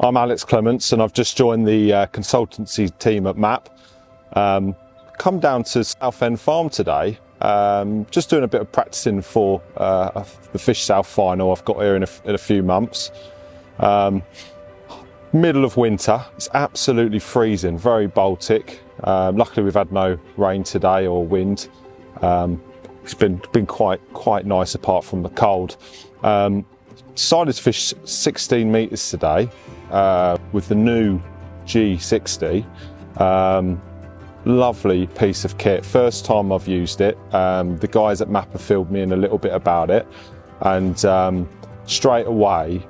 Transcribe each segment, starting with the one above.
I'm Alex Clements and I've just joined the consultancy team at MAP. Come down to Southend Farm today, just doing a bit of practicing for the Fish South final I've got here in a few months. Middle of winter, it's absolutely freezing, very Baltic. Luckily we've had no rain today or wind. It's been quite nice apart from the cold. Decided to fish 16 metres today with the new G60. Lovely piece of kit. First time I've used it. The guys at MAP have filled me in a little bit about it, and straight away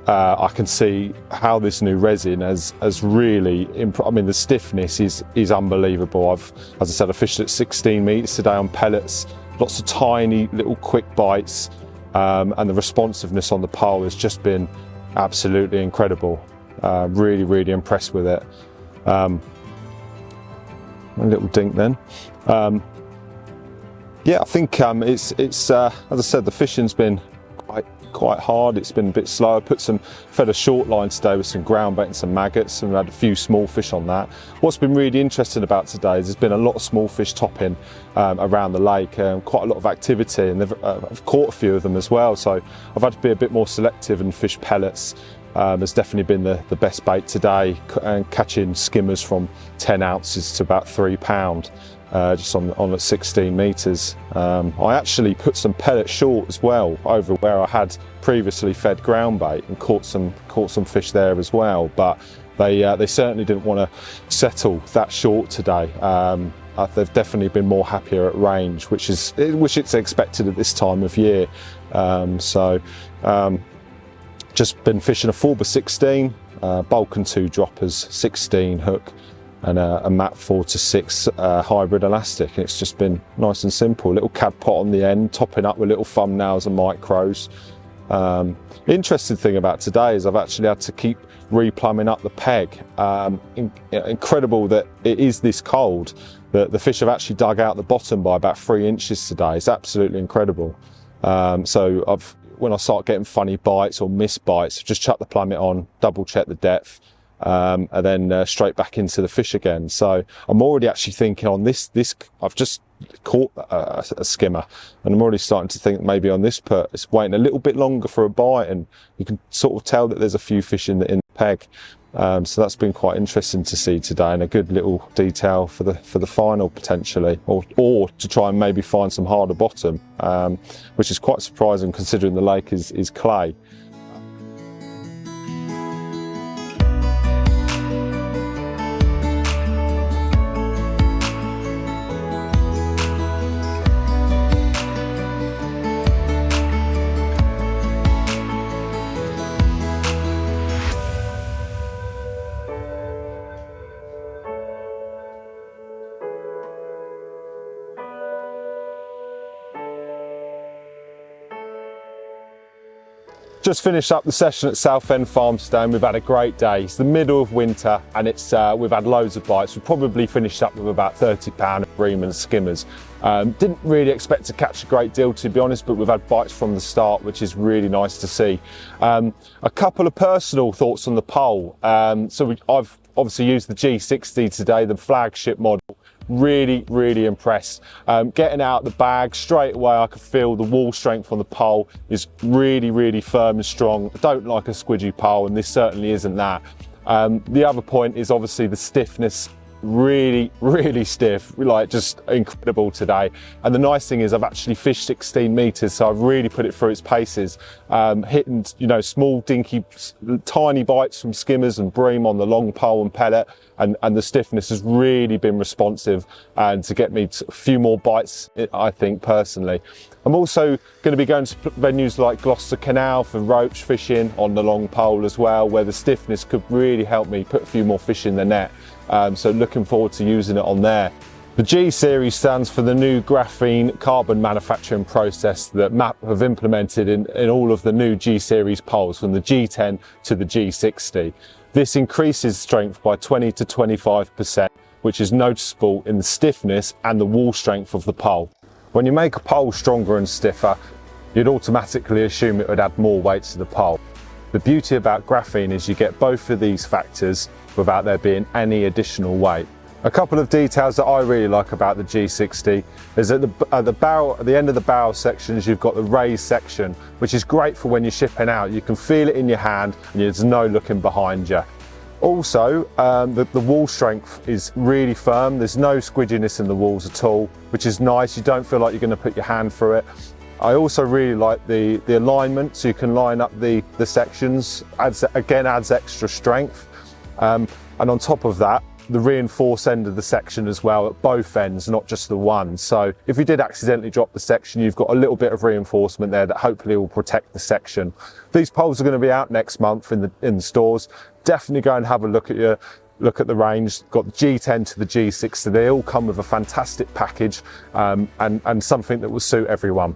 I can see how this new resin has really I mean, the stiffness is unbelievable. As I said, I fished at 16 metres today on pellets, lots of tiny little quick bites, and the responsiveness on the pole has just been absolutely incredible. Really impressed with it. A little dink then. Yeah, I think it's as I said, the fishing's been quite hard. It's been a bit slow. I fed a short line today with some ground bait and some maggots, and we had a few small fish on that. What's been really interesting about today is there's been a lot of small fish topping around the lake, quite a lot of activity, and I've caught a few of them as well, so I've had to be a bit more selective and fish pellets. Has definitely been the best bait today, and catching skimmers from 10 ounces to about £3 just on at 16 metres. I actually put some pellet short as well over where I had previously fed ground bait and caught some fish there as well, but they certainly didn't want to settle that short today. They've definitely been more happier at range, which it's expected at this time of year. Just been fishing a 4x16, bulk and 2 droppers, 16 hook, and a MAP 4 to 6 hybrid elastic. And it's just been nice and simple. Little cad pot on the end, topping up with little thumbnails and micros. Interesting thing about today is I've actually had to keep replumbing up the peg. Incredible that it is this cold, that the fish have actually dug out the bottom by about 3 inches today. It's absolutely incredible. When I start getting funny bites or missed bites, just chuck the plummet on, double check the depth, and then straight back into the fish again. So I'm already actually thinking on this I've just caught a skimmer, and I'm already starting to think maybe on this perch it's waiting a little bit longer for a bite, and you can sort of tell that there's a few fish in the peg. So that's been quite interesting to see today, and a good little detail for the final potentially, or to try and maybe find some harder bottom, which is quite surprising considering the lake is clay. Just finished up the session at Southend Farm today, and we've had a great day. It's the middle of winter, and we've had loads of bites. We've probably finished up with about £30 of bream and skimmers. Didn't really expect to catch a great deal, to be honest, but we've had bites from the start, which is really nice to see. A couple of personal thoughts on the pole. I've obviously used the G60 today, the flagship model. Really impressed. Getting out the bag straight away, I could feel the wall strength on the pole is really firm and strong. I don't like a squidgy pole, and this certainly isn't that. The other point is obviously the stiffness. Really stiff, like just incredible today. And the nice thing is I've actually fished 16 metres, so I've really put it through its paces, hitting small dinky tiny bites from skimmers and bream on the long pole and pellet, and the stiffness has really been responsive, and to get me a few more bites, I think personally. I'm also going to be going to venues like Gloucester Canal for roach fishing on the long pole as well, where the stiffness could really help me put a few more fish in the net. So looking forward to using it on there. The G series stands for the new graphene carbon manufacturing process that MAP have implemented in all of the new G series poles, from the G10 to the G60. This increases strength by 20 to 25%, which is noticeable in the stiffness and the wall strength of the pole. When you make a pole stronger and stiffer, you'd automatically assume it would add more weight to the pole. The beauty about graphene is you get both of these factors without there being any additional weight. A couple of details that I really like about the G60 is at the end of the barrel sections, you've got the raised section, which is great for when you're shipping out. You can feel it in your hand and there's no looking behind you. Also, the wall strength is really firm. There's no squidginess in the walls at all, which is nice. You don't feel like you're going to put your hand through it. I also really like the alignment, so you can line up the sections. Adds extra strength. And on top of that, the reinforced end of the section as well at both ends, not just the one. So if you did accidentally drop the section, you've got a little bit of reinforcement there that hopefully will protect the section. These poles are going to be out next month in the stores. Definitely go and have a look at the range. Got the G10 to the G60. They all come with a fantastic package and something that will suit everyone.